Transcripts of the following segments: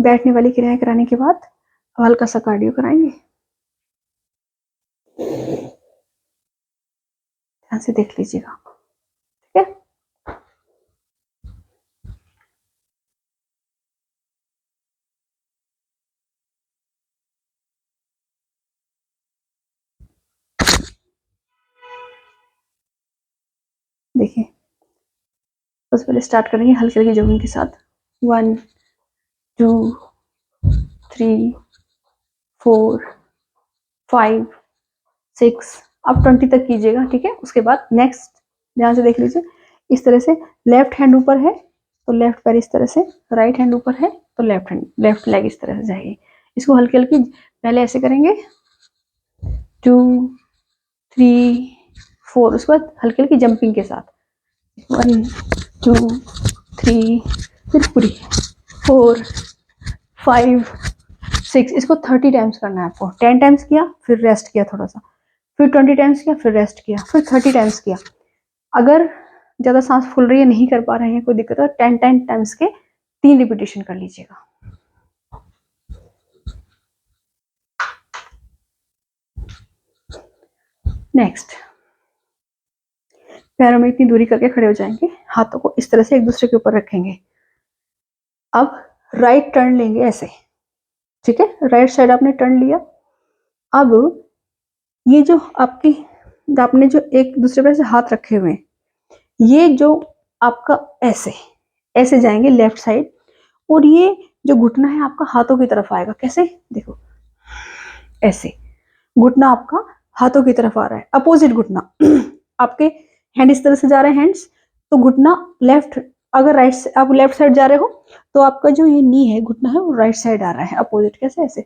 बैठने वाली क्रियाएं कराने के बाद हल्का सा कार्डियो कराएंगे। ध्यान से देख लीजिएगा, ठीक है। देखिए, सबसे पहले स्टार्ट करेंगे हल्की हल्की जॉगिंग के साथ। 1 2 3 4 5 6, अब 20 तक कीजिएगा, ठीक है। उसके बाद नेक्स्ट ध्यान से देख लीजिए, इस तरह से लेफ्ट हैंड ऊपर है तो लेफ्ट पैर इस तरह से, राइट हैंड ऊपर है तो लेफ्ट लेग इस तरह से जाएगी। इसको हल्की हल्की पहले ऐसे करेंगे 2 3 4, उसके बाद हल्की हल्की जंपिंग के साथ 1 2 3, फिर पूरी 4 5 6। इसको 30 टाइम्स करना है आपको। 10 टाइम्स किया, फिर रेस्ट किया थोड़ा सा, फिर 20 टाइम्स किया, फिर रेस्ट किया, फिर 30 टाइम्स किया। अगर ज्यादा सांस फूल रही है, नहीं कर पा रहे हैं, कोई दिक्कत है, 10 टाइम्स के 3 रिपीटेशन कर लीजिएगा। नेक्स्ट, पैरों में इतनी दूरी करके खड़े हो जाएंगे, हाथों को इस तरह से एक दूसरे के ऊपर रखेंगे। अब राइट टर्न लेंगे ऐसे, ठीक है। राइट साइड आपने टर्न लिया। अब ये जो आपने जो एक दूसरे पे से हाथ रखे हुए हैं, ये जो आपका ऐसे ऐसे जाएंगे लेफ्ट साइड, और ये जो घुटना है आपका हाथों की तरफ आएगा। कैसे, देखो ऐसे घुटना आपका हाथों की तरफ आ रहा है, अपोजिट घुटना। आपके हैंड इस तरह से जा रहे हैं हैंड्स, तो घुटना लेफ्ट, अगर राइट से आप लेफ्ट साइड जा रहे हो तो आपका जो ये नी है, घुटना है, वो राइट साइड आ रहा है अपोजिट। कैसे, ऐसे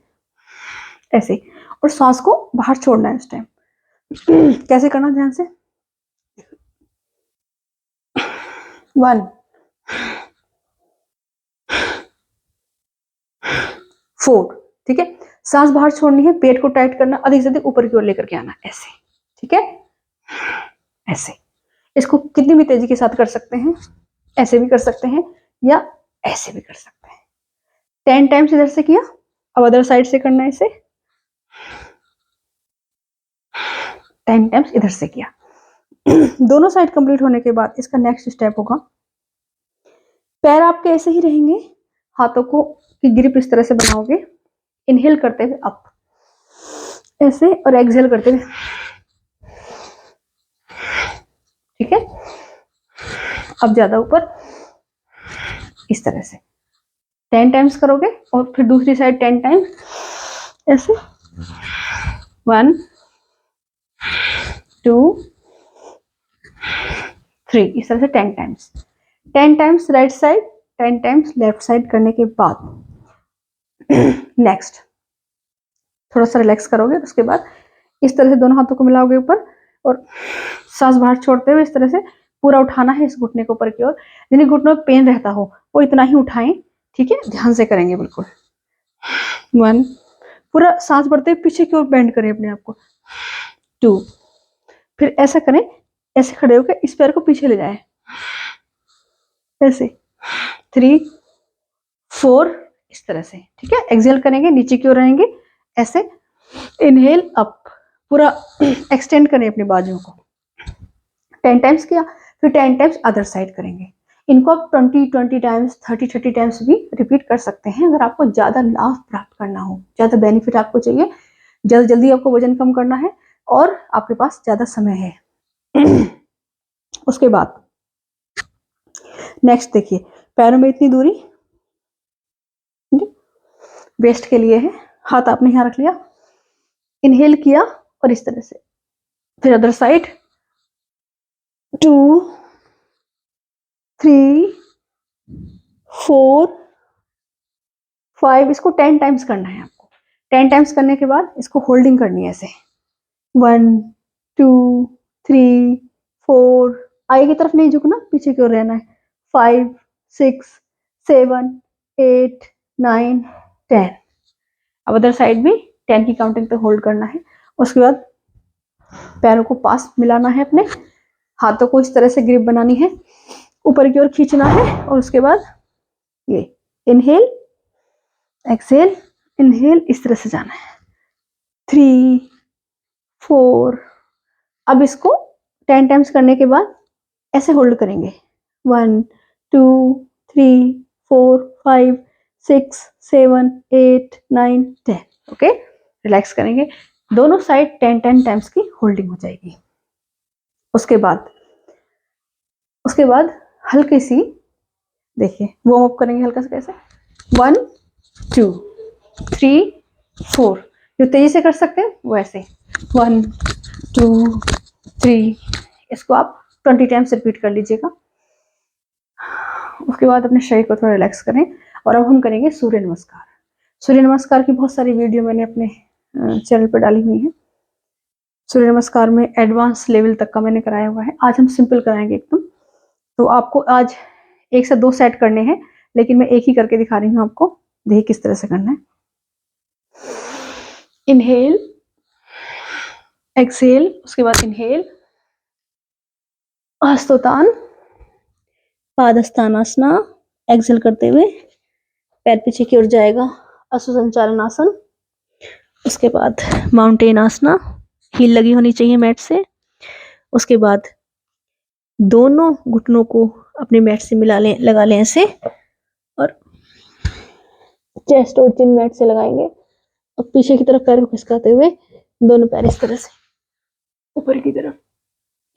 ऐसे। और सांस को बाहर छोड़ना है इस टाइम। कैसे करना, ध्यान से। 1 4, ठीक है। सांस बाहर छोड़नी है, पेट को टाइट करना, अधिक से अधिक ऊपर की ओर लेकर के आना, ऐसे, ठीक है। ऐसे। इसको कितनी भी तेजी के साथ कर सकते हैं, ऐसे भी कर सकते हैं या ऐसे भी कर सकते हैं। 10 टाइम्स इधर से किया, अब अदर साइड से करना है इसे। 10 टाइम्स इधर से किया। दोनों साइड कंप्लीट होने के बाद इसका नेक्स्ट स्टेप होगा, पैर आपके ऐसे ही रहेंगे, हाथों को की ग्रिप इस तरह से बनाओगे, इनहेल करते हुए अप ऐसे, और एक्सहेल करते हुए, ठीक है। अब ज्यादा ऊपर इस तरह से 10 टाइम्स करोगे, और फिर दूसरी साइड 10 टाइम्स ऐसे। 1 2 3, इस तरह से 10 times. 10 times right side, 10 times left side करने के बाद नेक्स्ट थोड़ा सा रिलैक्स करोगे। उसके बाद इस तरह से दोनों हाथों को मिलाओगे ऊपर, और सांस बाहर छोड़ते हुए इस तरह से पूरा उठाना है इस घुटने को ऊपर की ओर। जिन्हें घुटनों में पेन रहता हो वो इतना ही उठाएं, ठीक है। ध्यान से करेंगे बिल्कुल। 1, पूरा सांस बढ़ते हुए पीछे की ओर बेंड करें अपने आप को। 2, फिर ऐसा करें, ऐसे खड़े होकर इस पैर को पीछे ले जाएं, ऐसे। 3 4, इस तरह से, ठीक है। एक्सहेल करेंगे, नीचे की ओर रहेंगे ऐसे। इनहेल अप, पूरा एक्सटेंड करें अपने बाजुओं को। 10 टाइम्स किया, फिर 10 टाइम्स अदर साइड करेंगे। इनको आप 20 टाइम्स, 30 टाइम्स भी रिपीट कर सकते हैं, अगर आपको ज्यादा लाभ प्राप्त करना हो, ज्यादा बेनिफिट आपको चाहिए, जल्दी आपको वजन कम करना है, और आपके पास ज्यादा समय है। उसके बाद नेक्स्ट देखिए, पैरों में इतनी दूरी वेस्ट के लिए है, हाथ आपने यहां रख लिया, इनहेल किया, और इस तरह से, फिर अदर साइड 2 3 4 5, इसको 10 टाइम्स करना है आपको। 10 टाइम्स करने के बाद इसको होल्डिंग करनी है ऐसे। 1 2 3 4, आगे की तरफ नहीं झुकना, पीछे की ओर रहना है। 5 6 7 8 9 10, अब अदर साइड भी 10 की काउंटिंग तक होल्ड करना है। उसके बाद पैरों को पास मिलाना है अपने, हाथों को इस तरह से ग्रिप बनानी है, ऊपर की ओर खींचना है, और उसके बाद ये इनहेल एक्सेल, इनहेल, इस तरह से जाना है। 3 4। अब इसको 10 टाइम्स करने के बाद ऐसे होल्ड करेंगे। 1 2 3 4 5 6 7 8 9 10। ओके, रिलैक्स करेंगे। दोनों साइड 10 टाइम्स की होल्डिंग हो जाएगी। उसके बाद हल्की सी देखिए वार्म अप करेंगे हल्का सा कैसे। 1 2 3 4। जो तेजी से कर सकते हैं वो ऐसे 1 2 3। इसको आप 20 टाइम्स रिपीट कर लीजिएगा। उसके बाद अपने शरीर को थोड़ा रिलैक्स करें। और अब हम करेंगे सूर्य नमस्कार। सूर्य नमस्कार की बहुत सारी वीडियो मैंने अपने चैनल पर डाली हुई है। सूर्य नमस्कार में एडवांस लेवल तक का मैंने कराया हुआ है। आज हम सिंपल कराएंगे एकदम। तो आपको आज 1 से 2 सेट करने हैं, लेकिन मैं एक ही करके दिखा रही हूँ आपको। देखिए किस तरह से करना है। इनहेल, एक्सेल, उसके बाद इनहेल, हस्तोत्तान, पादहस्तानासना, एक्सेल करते हुए पैर पीछे की ओर जाएगा, अश्व संचालन आसन। उसके बाद माउंटेन आसना, हील लगी होनी चाहिए मैट से। उसके बाद दोनों घुटनों को अपने मैट से लगा लें ऐसे, और चेस्ट और चिन मैट से लगाएंगे और पीछे की तरफ पैर को खिसकाते हुए दोनों पैर इस तरह से ऊपर की तरफ,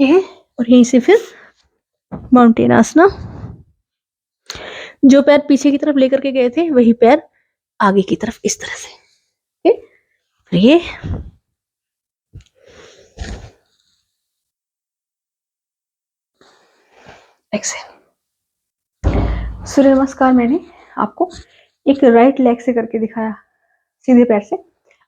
ये, और यहीं से फिर माउंटेन आसना। जो पैर पीछे की तरफ लेकर के गए थे वही पैर आगे की तरफ इस तरह से। फिर ये एक्सेल। सूर्य नमस्कार मैंने आपको एक राइट लेग से करके दिखाया, सीधे पैर से।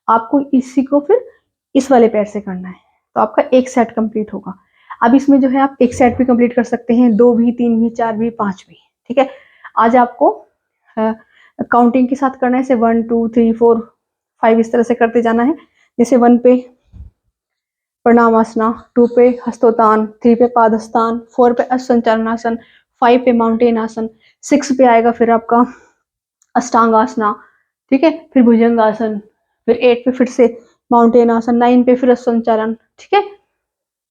आपको इसी को फिर इस वाले पैर से करना है, तो आपका एक सेट कंप्लीट होगा। अब इसमें जो है आप एक सेट भी कंप्लीट कर सकते हैं, 2 भी, 3 भी, 4 भी, 5 भी। ठीक है, आज आपको काउंटिंग के साथ करना है। जैसे 1 2 3 4 5 इस तरह से करते जाना है। जैसे 1 पे प्रणामासना, 2 पे हस्तोत्तान, 3 पे पादहस्तान, 4 पे अश्वसंचालनासन, 5 पे माउंटेन आसन, 6 पे आएगा फिर आपका अष्टांगासना। ठीक है, फिर भुजंगासन, फिर 8 पे फिर से माउंटेन आसन, 9 पे फिर संचालन। ठीक है,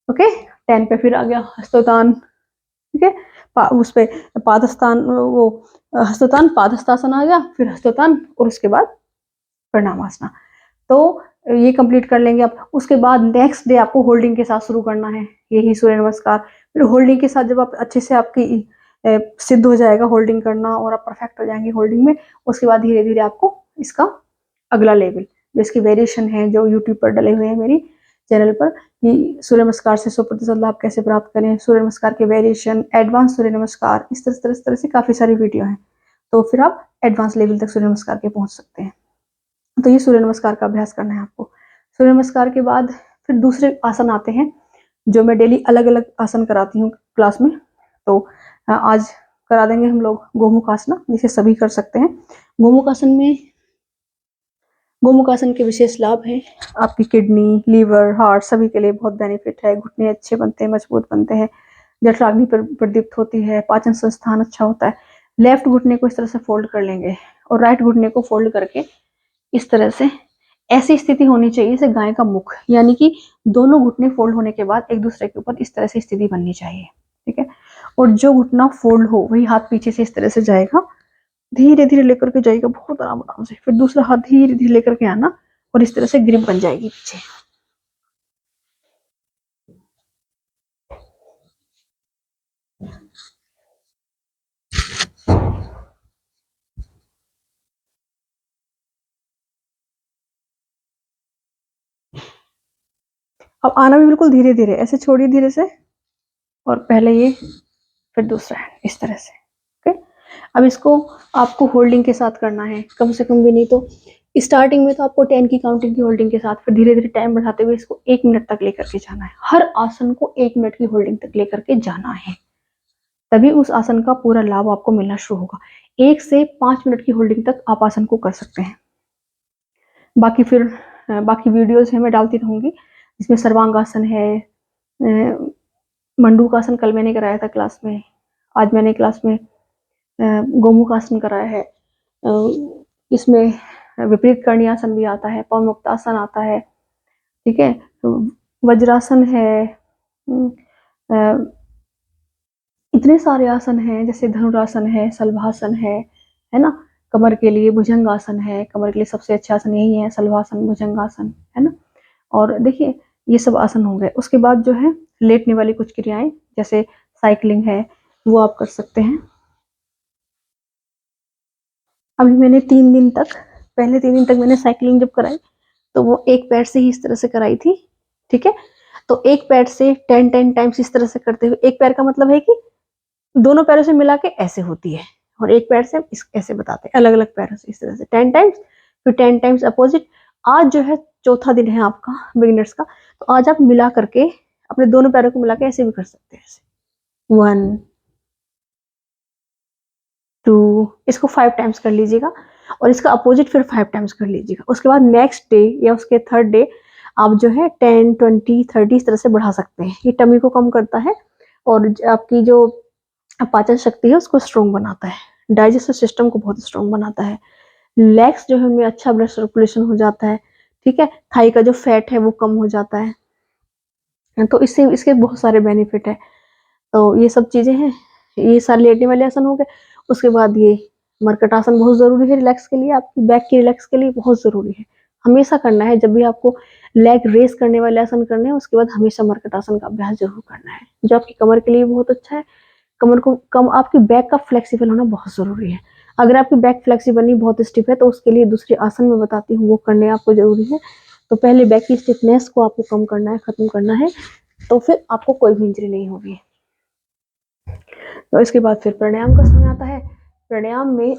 ओके, 10 पे फिर आ गया हस्तोत्तान। ठीक है, उस पे पादहस्तान, वो हस्तोत्तान पादहस्तासन आ गया, फिर हस्तोत्तान, और उसके बाद प्रणामासना। तो ये कंप्लीट कर लेंगे आप। उसके बाद नेक्स्ट डे आपको होल्डिंग के साथ शुरू करना है, यही सूर्य नमस्कार। फिर होल्डिंग के साथ जब आप अच्छे से आपकी सिद्ध हो जाएगा होल्डिंग करना और आप परफेक्ट हो जाएंगे होल्डिंग में, उसके बाद धीरे धीरे आपको इसका अगला लेवल, जो इसकी वेरिएशन है, जो यूट्यूब पर डले हुए हैं मेरी चैनल पर, कि सूर्य नमस्कार से 100% लाभ कैसे प्राप्त करें, सूर्य नमस्कार के वेरिएशन, एडवांस सूर्य नमस्कार, इस तरह से काफी सारी वीडियो हैं। तो फिर आप एडवांस लेवल तक सूर्य नमस्कार के पहुंच सकते हैं। तो ये सूर्य नमस्कार का अभ्यास करना है आपको। सूर्य नमस्कार के बाद फिर दूसरे आसन आते हैं, जो मैं डेली अलग अलग आसन कराती हूँ क्लास में। तो आज करा देंगे हम लोग गोमुख आसना, जिसे सभी कर सकते हैं। गोमुख आसन में, गोमुख आसन के विशेष लाभ हैं। आपकी किडनी, लीवर, हार्ट सभी के लिए बहुत बेनिफिट है। घुटने अच्छे बनते हैं, मजबूत बनते हैं, जठराग्नि प्रदीप्त होती है, पाचन संस्थान अच्छा होता है। लेफ्ट घुटने को इस तरह से फोल्ड कर लेंगे और राइट घुटने को फोल्ड करके इस तरह से, ऐसी स्थिति होनी चाहिए जैसे गाय का मुख, यानी कि दोनों घुटने फोल्ड होने के बाद एक दूसरे के ऊपर इस तरह से स्थिति बननी चाहिए। ठीक है, और जो घुटना फोल्ड हो वही हाथ पीछे से इस तरह से जाएगा, धीरे धीरे लेकर के जाएगा, बहुत आराम आराम से। फिर दूसरा हाथ धीरे धीरे लेकर के आना और इस तरह से ग्रिप बन जाएगी पीछे। अब आना भी बिल्कुल धीरे धीरे, ऐसे छोड़िए धीरे से, और पहले ये, फिर दूसरा हैंड, इस तरह से। ओके, अब इसको आपको होल्डिंग के साथ करना है, कम से कम भी नहीं तो स्टार्टिंग में तो आपको 10 की काउंटिंग की होल्डिंग के साथ, फिर धीरे धीरे टाइम बढ़ाते हुए इसको 1 मिनट तक लेकर के जाना है। हर आसन को 1 मिनट की होल्डिंग तक लेकर के जाना है, तभी उस आसन का पूरा लाभ आपको मिलना शुरू होगा। 1 से 5 मिनट की होल्डिंग तक आप आसन को कर सकते हैं। बाकी फिर बाकी वीडियोस है मैं डालती रहूंगी, इसमें सर्वांगासन है, मंडूकासन कल मैंने कराया था क्लास में, आज मैंने क्लास में गोमुख आसन कराया है, इसमें विपरीत करणी आसन भी आता है, पवन मुक्तासन आता है, ठीक है, वज्रासन है, इतने सारे आसन हैं, जैसे धनुरासन है, शलभासन है ना। कमर के लिए भुजंगासन है, कमर के लिए सबसे अच्छा आसन यही है, शलभासन, भुजंगासन, है ना। और देखिए ये सब आसन हो गए। उसके बाद जो है लेटने वाली कुछ क्रियाएं, जैसे साइकिलिंग है, वो आप कर सकते हैं। अभी मैंने 3 दिन तक, पहले 3 दिन तक मैंने साइकिलिंग जब कराई तो वो एक पैर से ही इस तरह से कराई थी, ठीक है। तो एक पैर से 10 टाइम्स इस तरह से करते हुए, एक पैर का मतलब है कि दोनों पैरों से मिला के ऐसे होती है, और एक पैर से ऐसे बताते हैं, अलग अलग पैरों से इस तरह से 10 टाइम्स, फिर 10 टाइम्स अपोजिट। आज जो है चौथा दिन है आपका बिगिनर्स का, तो आज आप मिला करके अपने दोनों पैरों को मिला के ऐसे भी कर सकते हैं, ऐसे 1 2, इसको 5 टाइम्स कर लीजिएगा, और इसका अपोजिट फिर 5 टाइम्स कर लीजिएगा। उसके बाद नेक्स्ट डे या उसके थर्ड डे आप जो है 10 20 30 इस तरह से बढ़ा सकते हैं। ये टमी को कम करता है और आपकी जो पाचन शक्ति है उसको स्ट्रॉन्ग बनाता है, डाइजेस्टिव सिस्टम को बहुत स्ट्रॉन्ग बनाता है। लेग्स जो है उनमें अच्छा ब्लड सर्कुलेशन हो जाता है, ठीक है। थाई का जो फैट है वो कम हो जाता है, तो इससे इसके बहुत सारे बेनिफिट है। तो ये सब चीजें हैं, ये सारे लेटने वाले आसन हो गए। उसके बाद ये मरकट आसन बहुत जरूरी है रिलैक्स के लिए, आपकी बैक की रिलैक्स के लिए बहुत जरूरी है, हमेशा करना है। जब भी आपको लेग रेस करने वाले आसन करने हैं उसके बाद हमेशा मरकट आसन का अभ्यास जरूर करना है, जो आपकी कमर के लिए बहुत अच्छा है। कमर को कम, आपकी बैक का फ्लेक्सिबल होना बहुत जरूरी है। अगर आपकी बैक फ्लेक्सिबल नहीं, बहुत स्टिफ है, तो उसके लिए दूसरे आसन में बताती हूँ वो करने आपको जरूरी है। तो पहले बैक की स्टिफनेस को आपको कम करना है, खत्म करना है, तो फिर आपको कोई भी इंजरी नहीं होगी। तो इसके बाद फिर प्राणायाम का समय आता है। प्राणायाम में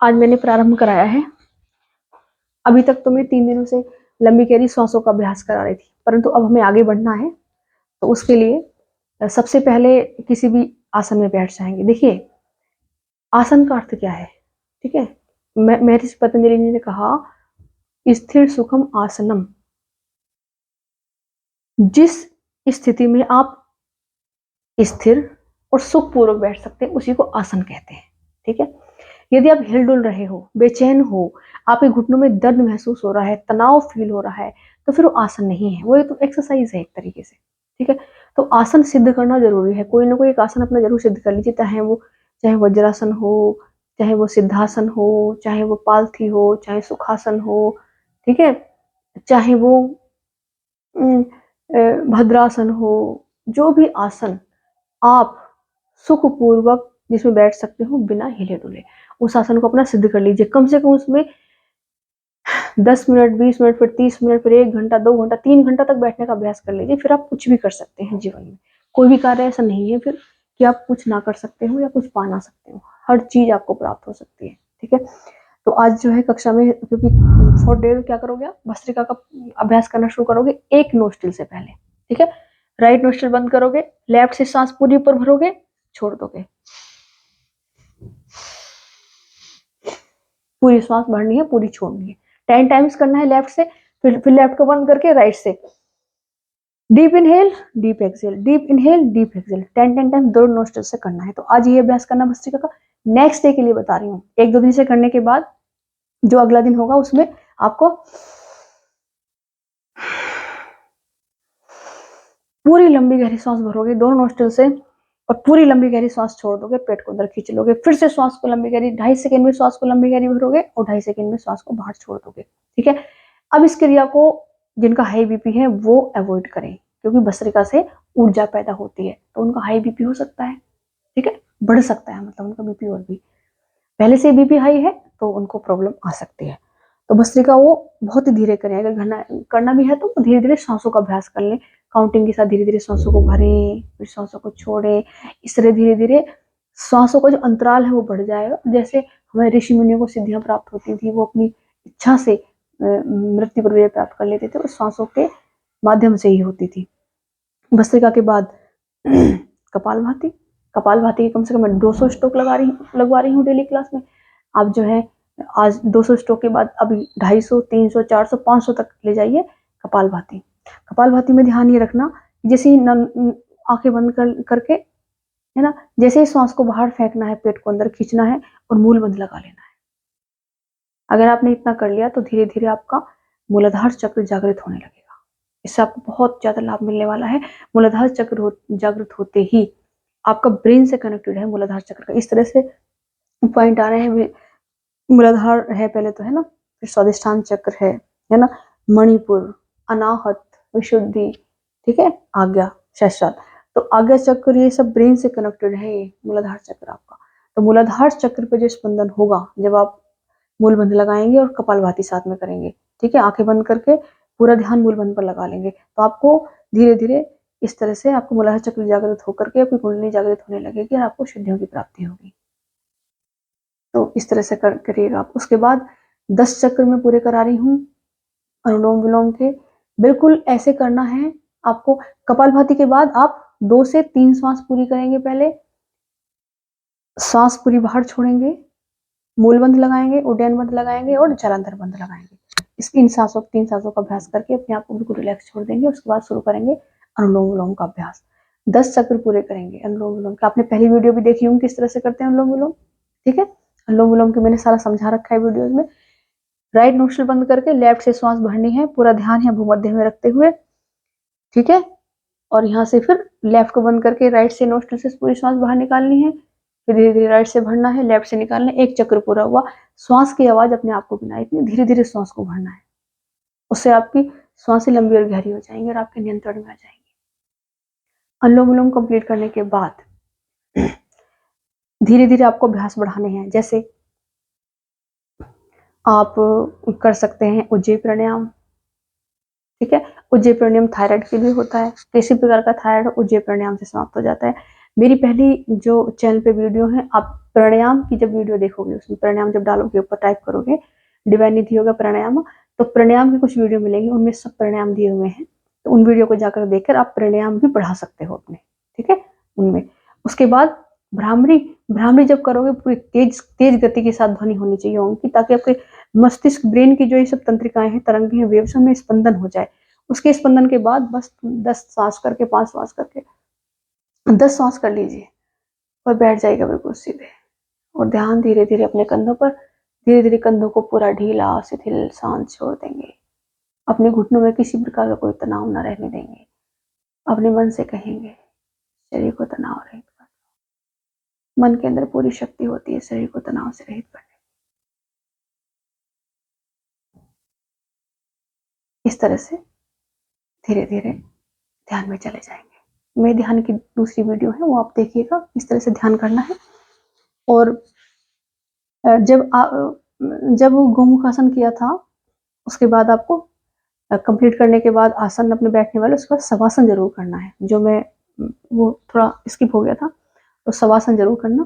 आज मैंने प्रारंभ कराया है। अभी तक तो मैं 3 दिनों से लंबी गहरी सांसों का अभ्यास करा रही थी, परंतु अब हमें आगे बढ़ना है। तो उसके लिए सबसे पहले किसी भी आसन में बैठ जाएंगे। देखिए आसन का अर्थ क्या है, ठीक है। महर्षि पतंजलि जी ने कहा स्थिर सुखम आसनम, जिस स्थिति में आप स्थिर और सुखपूर्वक बैठ सकते हैं उसी को आसन कहते हैं, ठीक है। यदि आप हिल डुल रहे हो, बेचैन हो, आपके घुटनों में दर्द महसूस हो रहा है, तनाव फील हो रहा है, तो फिर वो आसन नहीं है, वो तो एक्सरसाइज है एक तरीके से, ठीक है। तो आसन सिद्ध करना जरूरी है, कोई ना कोई एक आसन अपना जरूर सिद्ध कर लीजिए, चाहे वज्रासन हो, चाहे वो सिद्धासन हो, चाहे वो पालथी हो, चाहे सुखासन हो, ठीक है, चाहे वो भद्रासन हो। जो भी आसन आप सुखपूर्वक जिसमें बैठ सकते हो बिना हिले डुले, उस आसन को अपना सिद्ध कर लीजिए। कम से कम उसमें 10 मिनट, 20 मिनट, फिर 30 मिनट, फिर 1 घंटा, 2 घंटा, 3 घंटा तक बैठने का अभ्यास कर लीजिए। फिर आप कुछ भी कर सकते हैं जीवन में, कोई भी कार्य ऐसा नहीं है फिर कि आप कुछ ना कर सकते हो या कुछ पा ना सकते हो, हर चीज आपको प्राप्त हो सकती है, ठीक है। तो आज जो है कक्षा में, क्योंकि फॉर डे क्या करोगे आप भस्त्रिका का अभ्यास करना शुरू करोगे एक नोस्ट्रिल से पहले, ठीक है। राइट नोस्ट्रिल बंद करोगे, लेफ्ट से सांस पूरी ऊपर भरोगे, छोड़ दोगे, पूरी सांस भरनी है, पूरी छोड़नी है। 10 टाइम्स करना है लेफ्ट से, फिर लेफ्ट को बंद करके राइट से deep inhale, deep exhale, deep inhale, deep exhale, 10 time दोनों नोस्ट्रिल से करना है। तो आज ये अभ्यास करना भस्त्रिका का। नेक्स्ट डे के लिए बता रही हूँ, 1-2 दिन से करने के बाद जो अगला दिन होगा उसमें आपको पूरी लंबी गहरी सांस भरोगे दोनों नोस्ट्रिल से, और पूरी लंबी गहरी सांस छोड़ दोगे, पेट को अंदर खींच लोगे, फिर से श्वास को लंबी गहरी 2.5 सेकेंड में श्वास को लंबी गहरी भरोगे और 2.5 सेकेंड में श्वास को बाहर छोड़ दोगे, ठीक है। अब इस क्रिया को जिनका हाई बीपी है वो अवॉइड करें, क्योंकि भस्त्रिका से ऊर्जा पैदा होती है, तो उनका हाई बीपी हो सकता है, ठीक है, बढ़ सकता है, मतलब उनका बीपी और भी पहले से बीपी हाई है तो उनको प्रॉब्लम आ सकती है। तो भस्त्रिका वो बहुत ही धीरे करें, अगर करना भी है तो धीरे धीरे सांसों का अभ्यास कर लें, काउंटिंग के साथ धीरे धीरे सांसों को भरें, फिर सांसों को छोड़ें, इस तरह धीरे धीरे सांसों का जो अंतराल है वो बढ़ जाएगा। जैसे हमें ऋषि मुनियों को सिद्धियां प्राप्त होती थी, वो अपनी इच्छा से मृत्यु पर विजय प्राप्त कर लेते थे, और सांसों के माध्यम से ही होती थी। भस्त्रिका के बाद कपालभाति, कपालभाति के कम से कम मैं 200 स्ट्रोक लगवा रही हूँ डेली क्लास में। आप जो है आज 200 स्ट्रोक के बाद अभी 250, 300, 400, 500 तक ले जाइए कपालभाति। कपालभाति में ध्यान ये रखना, जैसे ही आंखें बंद करके, है ना, जैसे ही श्वास को बाहर फेंकना है, पेट को अंदर खींचना है और मूल बंद लगा लेना है। अगर आपने इतना कर लिया तो धीरे धीरे आपका मूलाधार चक्र जागृत होने लगेगा। इससे आपको बहुत ज्यादा लाभ मिलने वाला है। मूलाधार चक्र जागृत होते ही आपका ब्रेन से कनेक्टेड है मूलाधार चक्र का। इस तरह से पॉइंट आ रहे हैं। मूलाधार है पहले तो, है ना, फिर स्वादिष्ठान चक्र है ना, मणिपुर, अनाहत, विशुद्धि, ठीक है, आज्ञा, शैशात। तो आज्ञा चक्र ये सब ब्रेन से कनेक्टेड है, ये मूलाधार चक्र आपका। तो मूलाधार चक्र पे जो स्पंदन होगा जब आप मूलबंध लगाएंगे और कपालभाति साथ में करेंगे, ठीक है, आंखें बंद करके पूरा ध्यान मूलबंध पर लगा लेंगे, तो आपको धीरे धीरे इस तरह से आपको मूलाधार चक्र जागृत होकर के आपकी कुंडली जागृत होने लगेगी और आपको सिद्धियों की प्राप्ति होगी। तो इस तरह से करिएगा आप। उसके बाद 10 चक्र में पूरे करा रही हूँ अनुलोम विलोम के। बिल्कुल ऐसे करना है आपको। कपालभाति के बाद आप 2 से 3 श्वास पूरी करेंगे। पहले सांस पूरी बाहर छोड़ेंगे, मूलबंध लगाएंगे, उड्डयन बंध लगाएंगे और जलांतर बंध लगाएंगे। इसकी इन सांसों 3 सांसों का अभ्यास करके अपने आप को बिल्कुल रिलैक्स छोड़ देंगे। उसके बाद शुरू करेंगे अनुलोम विलोम का अभ्यास। 10 चक्र पूरे करेंगे अनुलोम विलोम का। आपने पहली वीडियो भी देखी होंगी किस तरह से करते हैं अनुलोम विलोम, ठीक है। अनुलोम विलोम के मैंने सारा समझा रखा है वीडियोज में। राइट नोस्ट्रल बंद करके लेफ्ट से श्वास भरनी है, पूरा ध्यान है भूमध्य में रखते हुए, ठीक है। और यहाँ से फिर लेफ्ट को बंद करके राइट से नोस्ट्रल से पूरी श्वास बाहर निकालनी है, फिर धीरे धीरे राइट से भरना है, लेफ्ट से निकालना है। 1 चक्र पूरा हुआ। श्वास की आवाज अपने आप को बिना, इतनी धीरे धीरे श्वास को भरना है। उससे आपकी श्वासें लंबी और गहरी हो जाएंगी और आपके नियंत्रण में आ जाएंगी। अनुलोम विलोम कंप्लीट करने के बाद धीरे धीरे आपको अभ्यास बढ़ाने हैं। जैसे आप कर सकते हैं उज्जयी प्राणायाम, ठीक है। उज्जयी प्राणायाम थायराइड के लिए होता है। किसी प्रकार का थायराइड उज्जयी प्राणायाम से समाप्त हो जाता है। मेरी पहली जो चैनल पे वीडियो है, आप प्राणायाम की जब वीडियो देखोगे, उसमें प्राणायाम जब डालोगे, ऊपर टाइप करोगे डिवाइन निधि योगा प्राणायाम, तो प्राणायाम की कुछ वीडियो मिलेंगी, उनमें सब प्राणायाम दिए हुए हैं। तो उन वीडियो को जाकर देखकर आप प्राणायाम भी बढ़ा सकते हो अपने, ठीक है, उनमें। उसके बाद भ्रामरी, भ्रामरी जब करोगे पूरी तेज तेज गति के साथ ध्वनि होनी चाहिए ओम की, ताकि आपके मस्तिष्क ब्रेन की जो ये सब तंत्रिकाएं हैं, तरंगे हैं, वेव्स में स्पंदन हो जाए। उसके स्पंदन के बाद बस 10 सांस करके, 5 सांस करके 10 सांस कर लीजिए और बैठ जाएगा बिल्कुल सीधे। और ध्यान धीरे धीरे अपने कंधों पर, धीरे धीरे कंधों को पूरा ढीला शिथिल शांत छोड़ देंगे। अपने घुटनों में किसी प्रकार का कोई तनाव न रहने देंगे। अपने मन से कहेंगे शरीर को तनाव रहित कर। मन के अंदर पूरी शक्ति होती है शरीर को तनाव से रहित करने। इस तरह से धीरे धीरे ध्यान में चले जाएंगे। मेरे ध्यान की दूसरी वीडियो है, वो आप देखिएगा, इस तरह से ध्यान करना है। और जब गोमुख आसन किया था, उसके बाद आपको कंप्लीट करने के बाद आसन अपने बैठने वाले, उसके बाद शवासन जरूर करना है। जो मैं वो थोड़ा स्किप हो गया था, तो शवासन जरूर करना।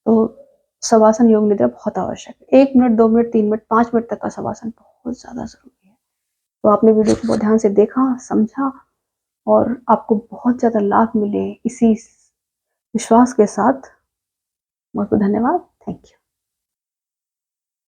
तो शवासन योग निद्रा बहुत आवश्यक है। 1 मिनट, 2 मिनट, 3 मिनट, 5 मिनट तक का शवासन बहुत ज्यादा जरूरी है। तो आपने वीडियो को बहुत ध्यान से देखा, समझा और आपको बहुत ज्यादा लाभ मिले, इसी विश्वास के साथ बहुत बहुत धन्यवाद। Thank you.